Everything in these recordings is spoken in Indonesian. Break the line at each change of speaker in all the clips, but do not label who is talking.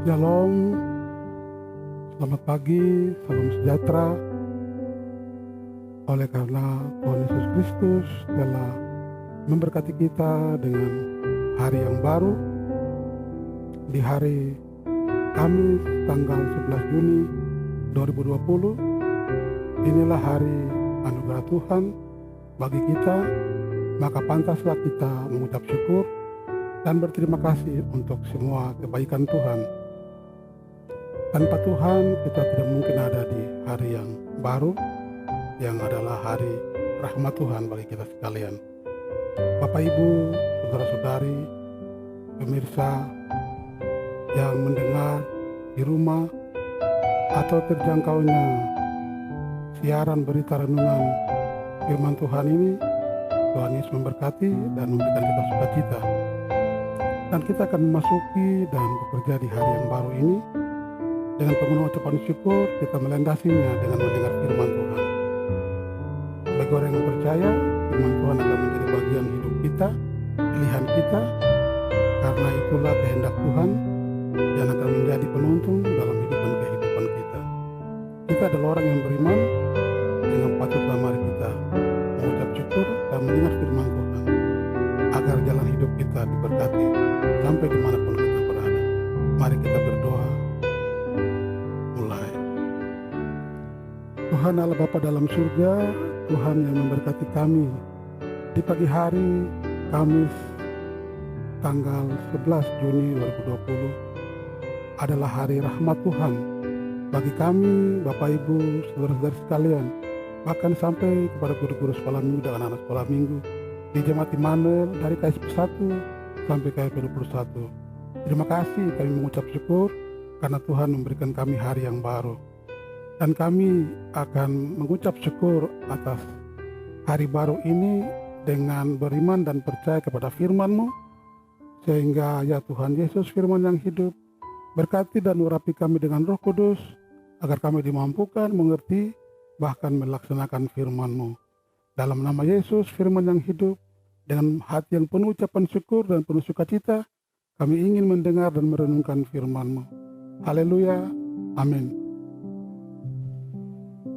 Shalom, selamat pagi, salam sejahtera. Oleh karena Tuhan Yesus Kristus telah memberkati kita dengan hari yang baru, di hari Kamis tanggal 11 Juni 2020, inilah hari anugerah Tuhan bagi kita, maka pantaslah kita mengucap syukur dan berterima kasih untuk semua kebaikan Tuhan. Tanpa Tuhan kita tidak mungkin ada di hari yang baru, yang adalah hari rahmat Tuhan bagi kita sekalian. Bapak Ibu, saudara-saudari, pemirsa yang mendengar di rumah atau terjangkaunya siaran berita renungan firman Tuhan ini, Tuhan Yesus memberkati dan memberikan kita sukacita. Dan kita akan memasuki dan bekerja di hari yang baru ini dengan penuh ucapan syukur. Kita melandasinya dengan mendengar firman Tuhan. Bagi orang yang percaya, firman Tuhan akan menjadi bagian hidup kita, pilihan kita, karena itulah kehendak Tuhan yang akan menjadi penuntun dalam hidup dan kehidupan kita. Kita adalah orang yang beriman, dengan patutlah mari kita mengucap syukur dan mendengar firman Tuhan, agar jalan hidup kita diberkati sampai dimanapun kita berada. Mari kita berdoa. Mulai. Tuhan Allah Bapa dalam surga, Tuhan yang memberkati kami di pagi hari Kamis tanggal 11 Juni 2020 adalah hari rahmat Tuhan bagi kami, Bapak Ibu, saudara-saudara sekalian, bahkan sampai kepada guru-guru sekolah minggu dan anak-anak sekolah minggu di Jemaat Immanuel dari KSP 1 sampai KSP 21. Terima kasih, kami mengucap syukur karena Tuhan memberikan kami hari yang baru. Dan kami akan mengucap syukur atas hari baru ini dengan beriman dan percaya kepada firman-Mu, sehingga ya Tuhan Yesus, firman yang hidup, berkati dan urapi kami dengan Roh Kudus, agar kami dimampukan mengerti bahkan melaksanakan firman-Mu. Dalam nama Yesus, firman yang hidup, dengan hati yang penuh ucapan syukur dan penuh sukacita, kami ingin mendengar dan merenungkan firman-Mu. Haleluya, amin.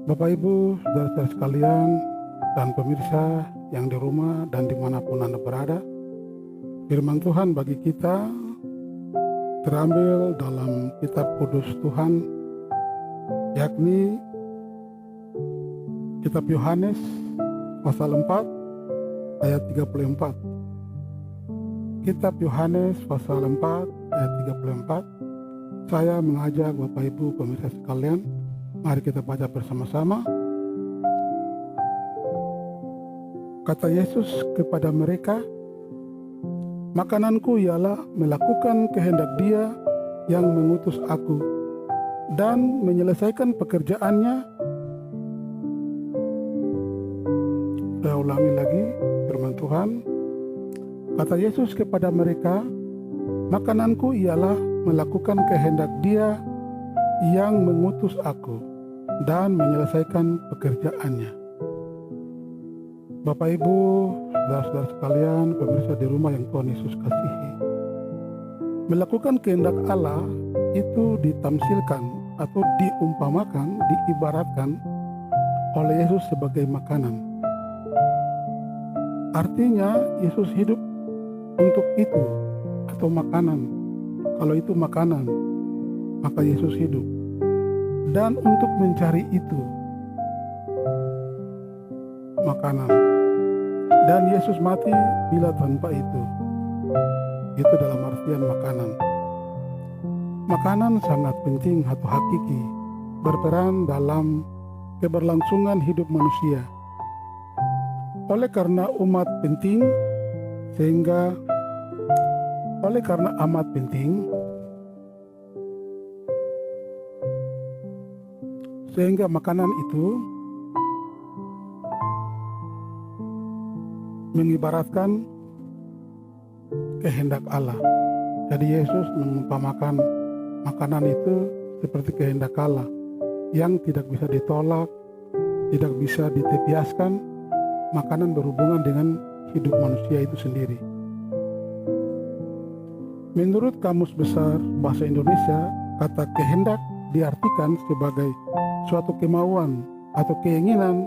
Bapak Ibu, saudara-saudara sekalian, dan pemirsa yang di rumah dan dimanapun Anda berada, firman Tuhan bagi kita terambil dalam kitab kudus Tuhan, yakni kitab Yohanes pasal 4 ayat 34. Kitab Yohanes pasal 4 ayat 34. Saya mengajak Bapak Ibu pemirsa sekalian, mari kita baca bersama-sama. Kata Yesus kepada mereka, "Makananku ialah melakukan kehendak Dia yang mengutus aku dan menyelesaikan pekerjaannya." Saya ulangi lagi firman Tuhan. Kata Yesus kepada mereka, "Makananku ialah melakukan kehendak Dia yang mengutus aku dan menyelesaikan pekerjaannya." Bapak Ibu, saudara-saudara sekalian, pemirsa di rumah yang Tuhan Yesus kasihi, melakukan kehendak Allah itu ditamsilkan atau diumpamakan, diibaratkan oleh Yesus sebagai makanan. Artinya Yesus hidup untuk itu atau makanan. Kalau itu makanan, maka Yesus hidup. Dan untuk mencari itu makanan. Dan Yesus mati bila tanpa itu. Itu dalam artian makanan. Makanan sangat penting atau hakiki, berperan dalam keberlangsungan hidup manusia. Oleh karena amat penting, sehingga makanan itu mengibaratkan kehendak Allah. Jadi Yesus mengumpamakan makanan itu seperti kehendak Allah yang tidak bisa ditolak, tidak bisa ditepiaskan. Makanan berhubungan dengan hidup manusia itu sendiri. Menurut Kamus Besar Bahasa Indonesia, kata kehendak diartikan sebagai suatu kemauan atau keinginan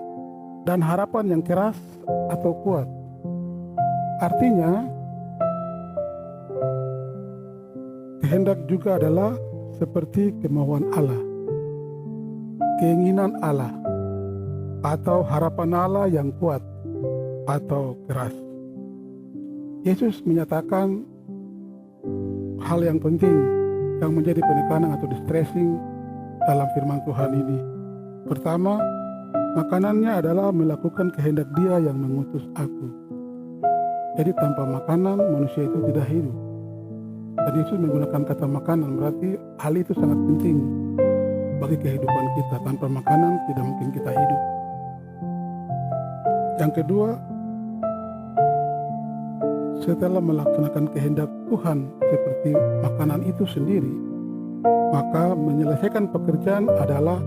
dan harapan yang keras atau kuat. Artinya, kehendak juga adalah seperti kemauan Allah, keinginan Allah, atau harapan Allah yang kuat atau keras. Yesus menyatakan hal yang penting yang menjadi penekanan atau distressing dalam firman Tuhan ini. Pertama, makanannya adalah melakukan kehendak Dia yang mengutus aku. Jadi tanpa makanan manusia itu tidak hidup. Dan Yesus menggunakan kata makanan, berarti hal itu sangat penting bagi kehidupan kita. Tanpa makanan tidak mungkin kita hidup. Yang kedua, setelah melaksanakan kehendak Tuhan seperti makanan itu sendiri, maka menyelesaikan pekerjaan adalah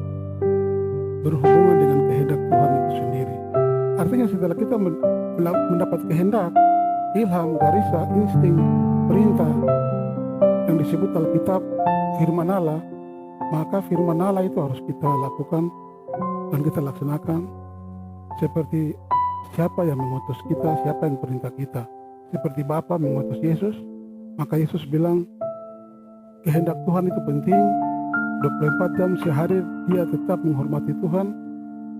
berhubungan dengan kehendak Tuhan itu sendiri. Artinya setelah kita mendapat kehendak, ilham, garisa, insting, perintah yang disebut Alkitab firman Allah, maka firman Allah itu harus kita lakukan dan kita laksanakan seperti siapa yang mengutus kita, siapa yang perintah kita. Seperti Bapa mengutus Yesus, maka Yesus bilang kehendak Tuhan itu penting. 24 jam sehari dia tetap menghormati Tuhan,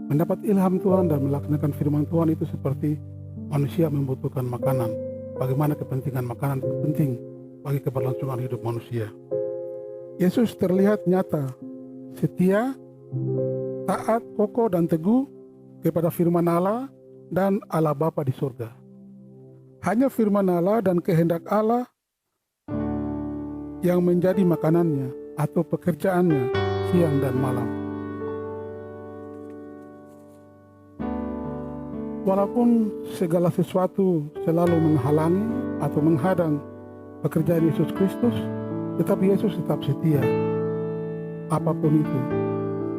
mendapat ilham Tuhan dan melaksanakan firman Tuhan itu seperti manusia membutuhkan makanan. Bagaimana kepentingan makanan itu penting bagi keberlangsungan hidup manusia. Yesus terlihat nyata, setia, taat, kokoh dan teguh kepada firman Allah dan Allah Bapa di surga. Hanya firman Allah dan kehendak Allah yang menjadi makanannya atau pekerjaannya siang dan malam. Walaupun segala sesuatu selalu menghalangi atau menghadang pekerjaan Yesus Kristus, tetapi Yesus tetap setia. Apapun itu,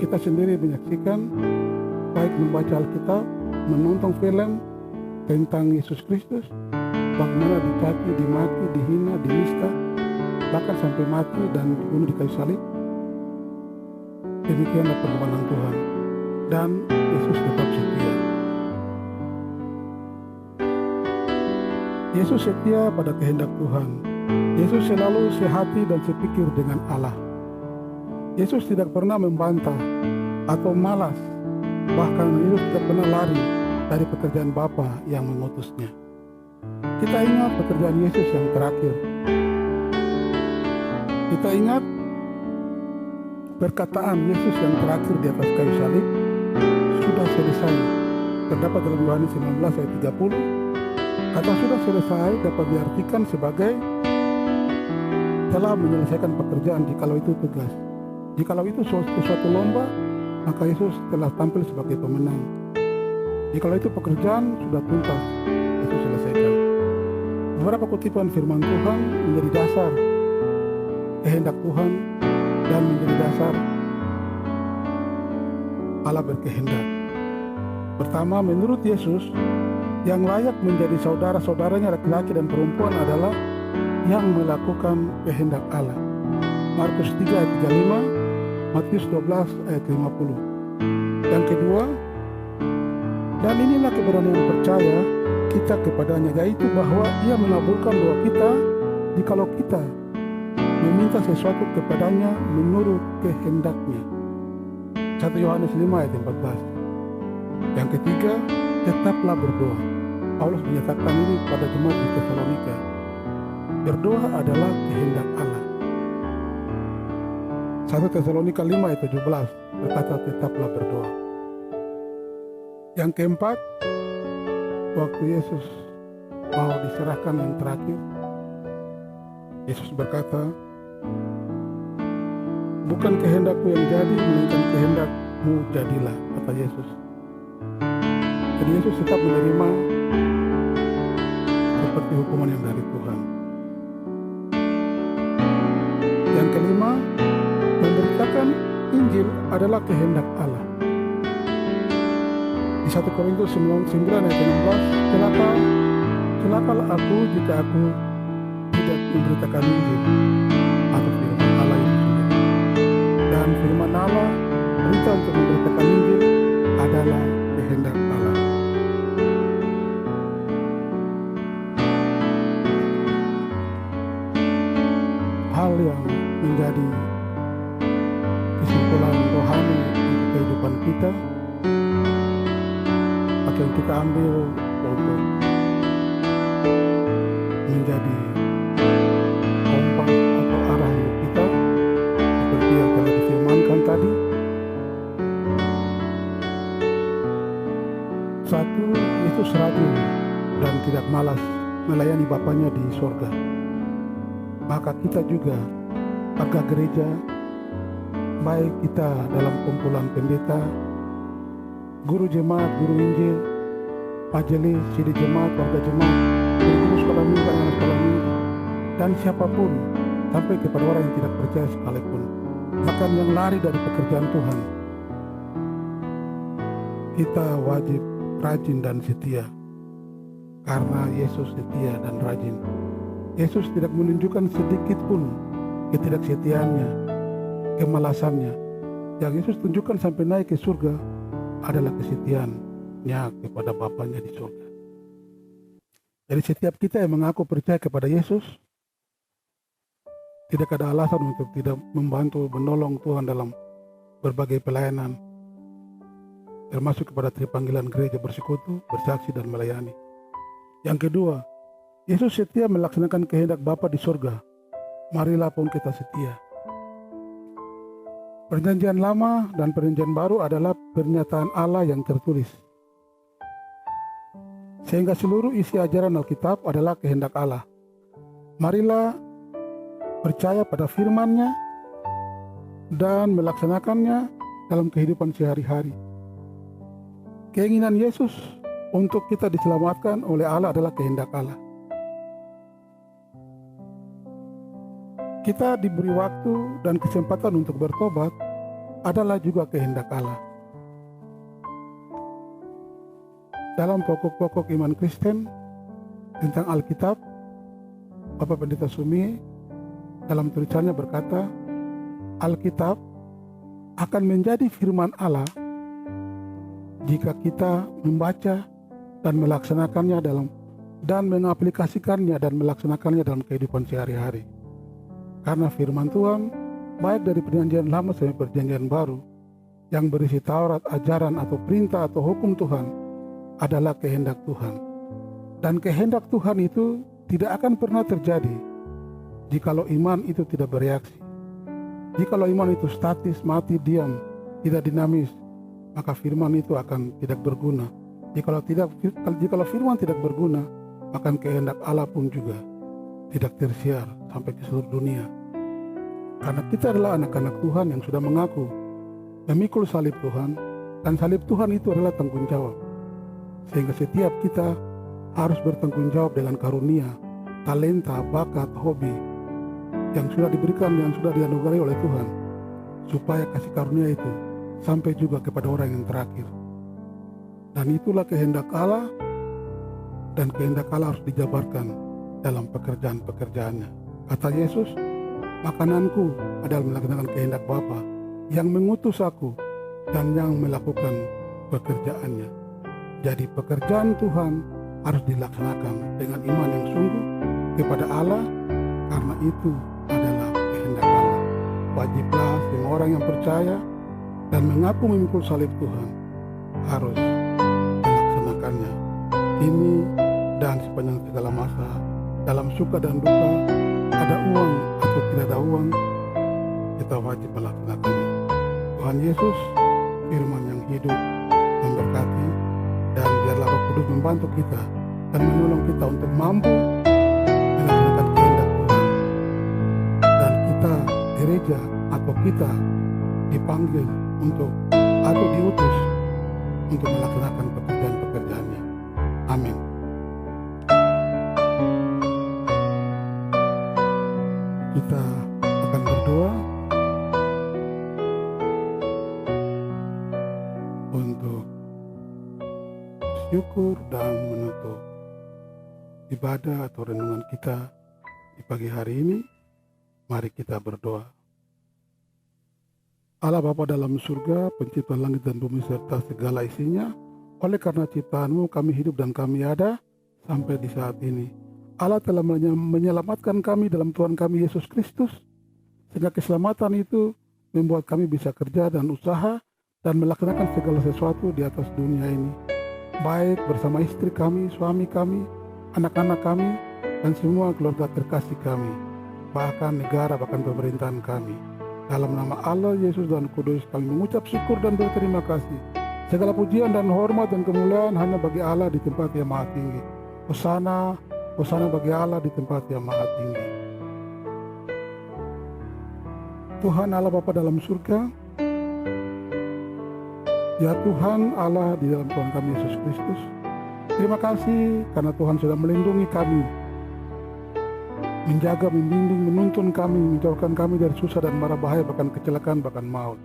kita sendiri menyaksikan, baik membaca Alkitab, menonton film tentang Yesus Kristus, bagaimana dicaci, dimaki, dihina, dinista, bahkan sampai mati dan dibunuh di kayu salib. Demikianlah perbuatan Tuhan, dan Yesus tetap setia. Yesus setia pada kehendak Tuhan. Yesus selalu sehati dan sepikir dengan Allah. Yesus tidak pernah membantah atau malas, bahkan Yesus tidak pernah lari dari pekerjaan Bapa yang mengutusnya. Kita ingat pekerjaan Yesus yang terakhir. Kita ingat perkataan Yesus yang terakhir di atas kayu salib, sudah selesai. Terdapat dalam Yohanes 19 ayat 30. Kata sudah selesai dapat diartikan sebagai telah menyelesaikan pekerjaan jikalau itu tugas. Jikalau itu suatu lomba, maka Yesus telah tampil sebagai pemenang. Jikalau itu pekerjaan sudah tuntas, Yesus selesaikan. Beberapa kutipan firman Tuhan menjadi dasar kehendak Tuhan dan menjadi dasar Allah berkehendak. Pertama, menurut Yesus, yang layak menjadi saudara-saudaranya laki-laki dan perempuan adalah yang melakukan kehendak Allah. Markus 3 ayat 35, Matius 12 ayat 50. Yang kedua, dan inilah keberanian percaya kita kepadanya, yaitu bahwa Ia mengabulkan doa kita jikalau kita meminta sesuatu kepadanya menurut kehendaknya. 1 Yohanes 5 ayat 14. Yang ketiga, tetaplah berdoa. Paulus menyatakan ini pada jemaat di Tesalonika. Berdoa adalah kehendak Allah. 1 Tesalonika 5 ayat 17 berkata tetaplah berdoa. Yang keempat, waktu Yesus mau diserahkan yang terakhir, Yesus berkata, bukan kehendakku yang jadi, melainkan kehendakmu jadilah, kata Yesus. Jadi Yesus tetap menerima seperti hukuman yang dari Tuhan. Yang kelima, memberitakan Injil adalah kehendak Allah. Di 1 Korintus 9 ayat 16, celakalah aku jika aku tidak memberitakan Injil atau firman Allah itu sendiri. Dan firman Allah, perintah untuk memberitakan Injil adalah kehendak Allah. Hal yang menjadi kesimpulan rohani untuk kehidupan kita atau yang kita ambil untuk menjadi kompas atau arah hidup kita seperti yang telah difirmankan tadi. Satu, Yesus rajin dan tidak malas melayani Bapanya di surga. Maka kita juga, warga gereja, baik kita dalam kumpulan pendeta, guru jemaat, guru Injil, majelis, CD jemaat, warga jemaat, guru sekolah minggu, anak sekolah minggu, dan siapapun, sampai kepada orang yang tidak percaya sekalipun, bahkan yang lari dari pekerjaan Tuhan, kita wajib rajin dan setia, karena Yesus setia dan rajin. Yesus tidak menunjukkan sedikit pun ketidaksetiaannya, kemalasannya. Yang Yesus tunjukkan sampai naik ke surga adalah kesetiaannya kepada Bapanya di surga. Jadi setiap kita yang mengaku percaya kepada Yesus, tidak ada alasan untuk tidak membantu, menolong Tuhan dalam berbagai pelayanan, termasuk kepada panggilan gereja bersekutu, bersaksi, dan melayani. Yang kedua, Yesus setia melaksanakan kehendak Bapa di surga. Marilah pun kita setia. Perjanjian Lama dan Perjanjian Baru adalah pernyataan Allah yang tertulis, sehingga seluruh isi ajaran Alkitab adalah kehendak Allah. Marilah percaya pada firman-Nya dan melaksanakannya dalam kehidupan sehari-hari. Keinginan Yesus untuk kita diselamatkan oleh Allah adalah kehendak Allah. Kita diberi waktu dan kesempatan untuk bertobat adalah juga kehendak Allah. Dalam pokok-pokok iman Kristen tentang Alkitab, Bapak Pendeta Sumi dalam tulisannya berkata, Alkitab akan menjadi firman Allah jika kita membaca dan melaksanakannya dan mengaplikasikannya dan melaksanakannya dalam kehidupan sehari-hari. Karena firman Tuhan, baik dari perjanjian lama sampai perjanjian baru, yang berisi Taurat, ajaran atau perintah atau hukum Tuhan, adalah kehendak Tuhan. Dan kehendak Tuhan itu tidak akan pernah terjadi jikalau iman itu tidak bereaksi. Jikalau iman itu statis, mati, diam, tidak dinamis, maka firman itu akan tidak berguna. Jikalau firman tidak berguna, maka kehendak Allah pun juga tidak tersiar sampai ke seluruh dunia. Karena kita adalah anak-anak Tuhan yang sudah mengaku memikul salib Tuhan, dan salib Tuhan itu adalah tanggung jawab. Sehingga setiap kita harus bertanggung jawab dengan karunia, talenta, bakat, hobi yang sudah diberikan, yang sudah dianugerai oleh Tuhan, supaya kasih karunia itu sampai juga kepada orang yang terakhir. Dan itulah kehendak Allah, dan kehendak Allah harus dijabarkan dalam pekerjaan-pekerjaannya. Kata Yesus, makananku adalah melaksanakan kehendak Bapa yang mengutus aku dan yang melakukan pekerjaannya. Jadi pekerjaan Tuhan harus dilaksanakan dengan iman yang sungguh kepada Allah, karena itu adalah kehendak Allah. Wajiblah semua orang yang percaya dan mengaku memikul salib Tuhan harus melaksanakannya. Ini dan sepanjang segala masa, dalam suka dan duka, ada uang atau tidak ada uang, kita wajib melaksanakannya. Tuhan Yesus, firman yang hidup, memberkati, dan biarlah Roh Kudus membantu kita dan menolong kita untuk mampu melaksanakan kehendak Tuhan. Dan kita, gereja atau kita, dipanggil untuk atau diutus untuk melaksanakan pekerjaan-pekerjaannya. Amin. Kita akan berdoa untuk syukur dan menutup ibadah atau renungan kita Di pagi hari ini, mari kita berdoa. Allah Bapa dalam surga, pencipta langit dan bumi serta segala isinya, oleh karena ciptaan-Mu kami hidup dan kami ada sampai di saat ini. Allah telah menyelamatkan kami dalam Tuhan kami Yesus Kristus, sehingga keselamatan itu membuat kami bisa kerja dan usaha dan melaksanakan segala sesuatu di atas dunia ini, baik bersama istri kami, suami kami, anak-anak kami, dan semua keluarga terkasih kami, bahkan negara, bahkan pemerintahan kami. Dalam nama Allah, Yesus, dan Kudus, kami mengucap syukur dan berterima kasih. Segala pujian dan hormat dan kemuliaan hanya bagi Allah di tempat yang maha tinggi. Hosana, hosana bagi Allah di tempat yang maha tinggi. Tuhan Allah Bapa dalam surga, ya Tuhan Allah di dalam Tuhan kami Yesus Kristus, terima kasih karena Tuhan sudah melindungi kami, menjaga, membimbing, menuntun kami, menjauhkan kami dari susah dan mara bahaya, bahkan kecelakaan, bahkan maut.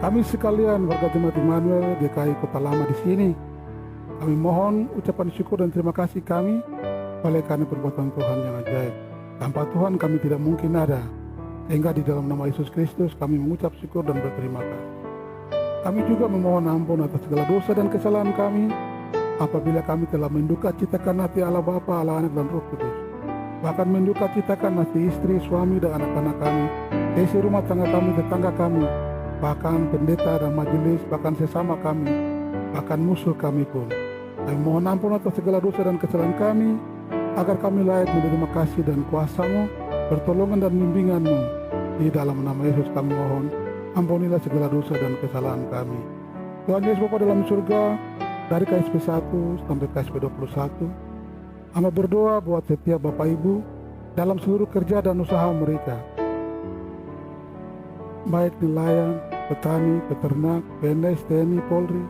Kami sekalian warga Jemaat Immanuel GKI Kota Lama di sini, kami mohon ucapan syukur dan terima kasih kami oleh karena perbuatan Tuhan yang ajaib. Tanpa Tuhan kami tidak mungkin ada, sehingga di dalam nama Yesus Kristus kami mengucap syukur dan berterima kasih. Kami juga memohon ampun atas segala dosa dan kesalahan kami apabila kami telah menduka citakan hati Allah Bapa, Allah Anak, dan Roh Kudus, bahkan menduka citakan hati istri, suami, dan anak-anak kami, isi rumah tangga kami, tetangga kami, bahkan pendeta dan majelis, bahkan sesama kami, bahkan musuh kami pun. Kami mohon ampun atas segala dosa dan kesalahan kami, agar kami layak menerima kasih dan kuasa-Mu, pertolongan dan bimbingan-Mu. Di dalam nama Yesus kami mohon, ampunilah segala dosa dan kesalahan kami. Tuhan Yesus Bapa dalam surga, dari KSP 1 sampai KSP 21, Hamba berdoa buat setiap Bapak Ibu dalam seluruh kerja dan usaha mereka, baik nelayan, petani, peternak, PNS, TNI, Polri,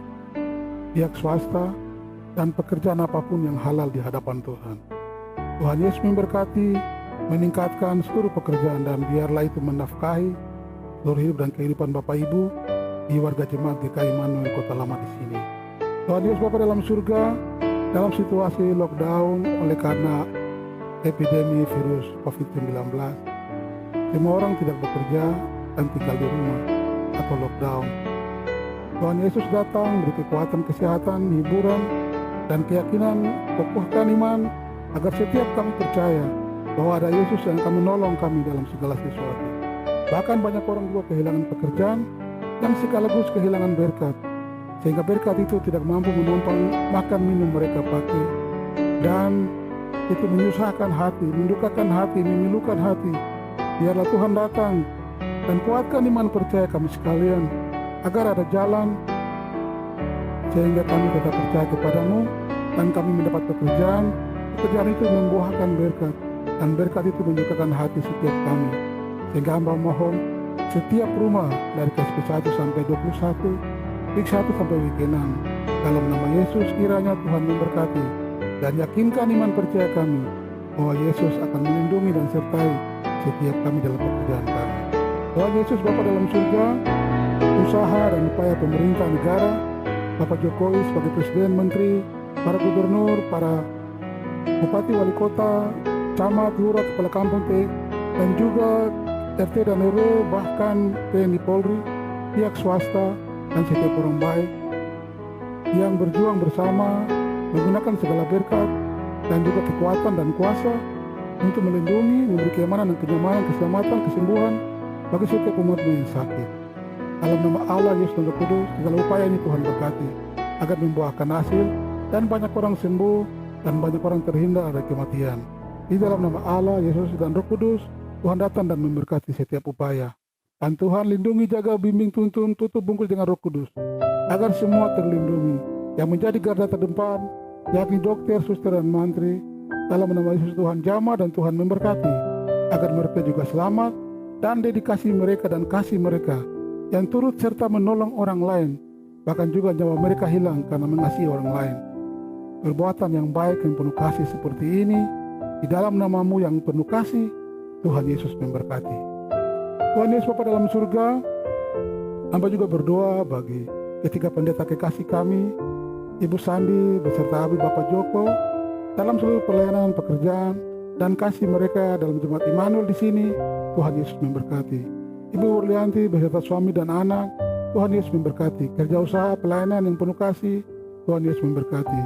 pihak swasta, dan pekerjaan apapun yang halal di hadapan Tuhan. Tuhan Yesus memberkati, meningkatkan seluruh pekerjaan, dan biarlah itu menafkahi seluruh hidup dan kehidupan Bapak Ibu di warga Jemaat GKI Immanuel Kota Lama di sini. Tuhan Yesus Bapa dalam surga, dalam situasi lockdown oleh karena epidemi virus COVID-19, semua orang tidak bekerja dan tinggal di rumah atau lockdown. Tuhan Yesus datang beri kekuatan, kesehatan, hiburan, dan keyakinan, kokohkan iman, agar setiap kami percaya bahwa ada Yesus yang akan menolong kami dalam segala sesuatu. Bahkan banyak orang juga kehilangan pekerjaan dan sekaligus kehilangan berkat, sehingga berkat itu tidak mampu menumpang makan minum mereka pakai, dan itu menyusahkan hati, mendukakan hati, memilukan hati. Biarlah Tuhan datang dan kuatkan iman percaya kami sekalian, agar ada jalan sehingga kami tetap percaya kepadamu dan kami mendapat pekerjaan itu membuahkan berkat, dan berkat itu menyukakan hati setiap kami. Sehingga hamba mohon setiap rumah dari KSP 1 sampai 21, week 1 sampai week 6, dalam nama Yesus kiranya Tuhan memberkati dan yakinkan iman percaya kami bahwa Yesus akan melindungi dan sertai setiap kami dalam pekerjaan kami. Tuhan Yesus Bapa dalam surga, usaha dan upaya pemerintah negara, Bapak Jokowi sebagai Presiden, Menteri, para gubernur, para bupati, wali kota, camat, lurah, kepala kampung, dan juga RT dan RW, bahkan TNI, Polri, pihak swasta, dan setiap orang baik yang berjuang bersama menggunakan segala berkat dan juga kekuatan dan kuasa untuk melindungi, memberi keamanan dan kenyamanan, keselamatan, kesembuhan bagi setiap umat yang sakit. Dalam nama Allah, Yesus, dan Roh Kudus, segala upaya ini Tuhan berkati agar membuahkan hasil dan banyak orang sembuh dan banyak orang terhindar dari kematian. Di dalam nama Allah, Yesus, dan Roh Kudus, Tuhan datang dan memberkati setiap upaya. Dan Tuhan lindungi, jaga, bimbing, tuntun, tutup, bungkus dengan Roh Kudus, agar semua terlindungi. Yang menjadi garda terdepan, yakni dokter, suster, dan mantri, dalam nama Yesus Tuhan jamah dan Tuhan memberkati, agar mereka juga selamat, dan dedikasi mereka dan kasih mereka yang turut serta menolong orang lain, bahkan juga nyawa mereka hilang karena mengasihi orang lain. Perbuatan yang baik dan penuh kasih seperti ini, di dalam nama-Mu yang penuh kasih, Tuhan Yesus memberkati. Tuhan Yesus Bapa dalam surga, hamba juga berdoa bagi ketiga pendeta kekasih kami, Ibu Sandi beserta Habib Bapak Joko, dalam seluruh pelayanan pekerjaan dan kasih mereka dalam jemaat Immanuel di sini. Tuhan Yesus memberkati. Ibu Wurlianti beserta suami dan anak, Tuhan Yesus memberkati. Kerja usaha pelayanan yang penuh kasih, Tuhan Yesus memberkati.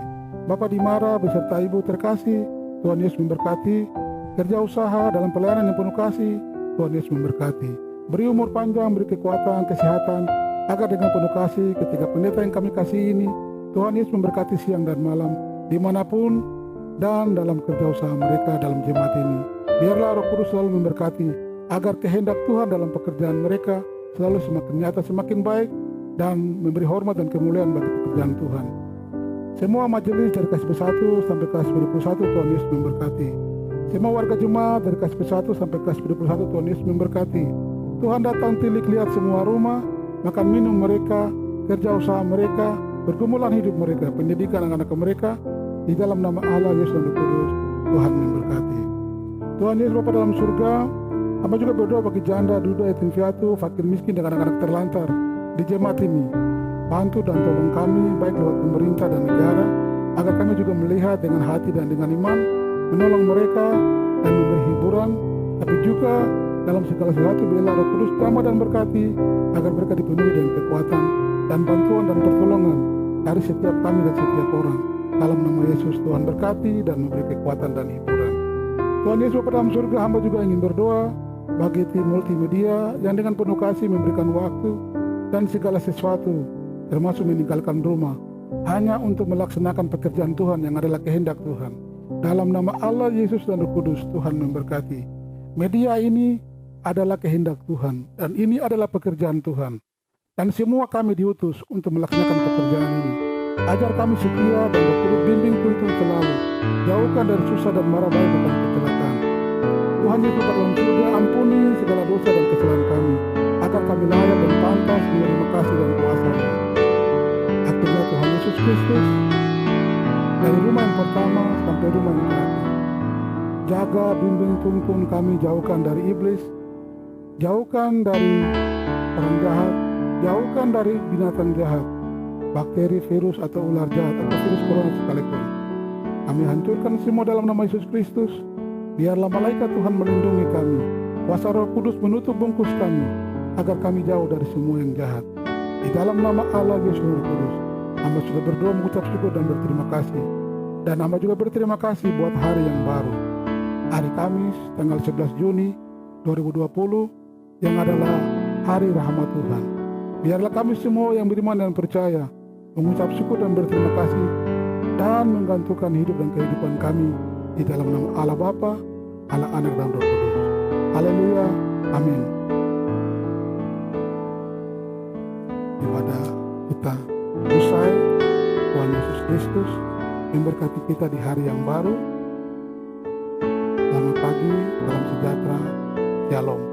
Bapak Dimara beserta Ibu terkasih, Tuhan Yesus memberkati. Kerja usaha dalam pelayanan yang penuh kasih, Tuhan Yesus memberkati. Beri umur panjang, beri kekuatan, kesehatan, agar dengan penuh kasih ketika pendeta yang kami kasih ini, Tuhan Yesus memberkati siang dan malam, dimanapun dan dalam kerja usaha mereka dalam jemaat ini. Biarlah Roh Kudus selalu memberkati, agar kehendak Tuhan dalam pekerjaan mereka selalu semakin nyata, semakin baik, dan memberi hormat dan kemuliaan bagi pekerjaan Tuhan. Semua majelis dari KSP 1 sampai KSP 21, Tuhan Yesus memberkati. Semua warga jemaat dari KSP 1 sampai KSP 21, Tuhan Yesus memberkati. Tuhan datang tilik lihat semua rumah, makan minum mereka, kerja usaha mereka, pergumulan hidup mereka, pendidikan anak-anak mereka, di dalam nama Allah Yesus dan Roh Kudus, Tuhan memberkati. Tuhan Yesus Bapa dalam surga, hamba juga berdoa bagi janda, duda, yatim piatu, fakir miskin dan anak-anak terlantar di jemaat ini. Bantu dan tolong kami baik lewat pemerintah dan negara, agar kami juga melihat dengan hati dan dengan iman, menolong mereka dan memberi hiburan, tapi juga dalam segala sesuatu biarlah Roh Kudus jamah dan berkati, agar mereka dipenuhi dengan kekuatan dan bantuan dan pertolongan dari setiap kami dan setiap orang. Dalam nama Yesus, Tuhan berkati dan memberi kekuatan dan hiburan. Tuhan Yesus Bapa dalam surga, hamba juga ingin berdoa bagi tim multimedia yang dengan penuh kasih memberikan waktu dan segala sesuatu, termasuk meninggalkan rumah, hanya untuk melaksanakan pekerjaan Tuhan yang adalah kehendak Tuhan. Dalam nama Allah, Yesus dan Roh Kudus, Tuhan memberkati. Media ini adalah kehendak Tuhan, dan ini adalah pekerjaan Tuhan. Dan semua kami diutus untuk melaksanakan pekerjaan ini. Ajar kami setia dan Roh Kudus bimbing tuntun selalu. Jauhkan dari susah dan marah bahaya dan kecelakaan. Tuhan Yesus dalam surga, ampuni segala dosa dan kesalahan kami, agar kami layak dan pantas menerima kasih dan kuasa-Mu. Akhirnya Tuhan Yesus Kristus, dari rumah yang pertama sampai rumah yang terakhir, jaga, bimbing, tuntun kami, jauhkan dari iblis, jauhkan dari orang jahat, jauhkan dari binatang jahat, bakteri, virus, atau ular jahat, atau virus corona sekalipun. Kami hancurkan semua dalam nama Yesus Kristus. Biarlah malaikat Tuhan melindungi kami, kuasa Roh Kudus menutup bungkus kami, agar kami jauh dari semua yang jahat. Di dalam nama Allah Yesus Roh Kudus, hamba sudah berdoa mengucap syukur dan berterima kasih. Dan hamba juga berterima kasih buat hari yang baru, hari Kamis tanggal 11 Juni 2020, yang adalah hari rahmat Tuhan. Biarlah kami semua yang beriman dan percaya mengucap syukur dan berterima kasih, dan menggantungkan hidup dan kehidupan kami di dalam nama Allah Bapa, Allah Anak dan Roh Kudus. Haleluya, amin. Ibadah kita usai. Tuhan Yesus Kristus memberkati kita di hari yang baru. Selamat pagi, salam sejahtera, shalom.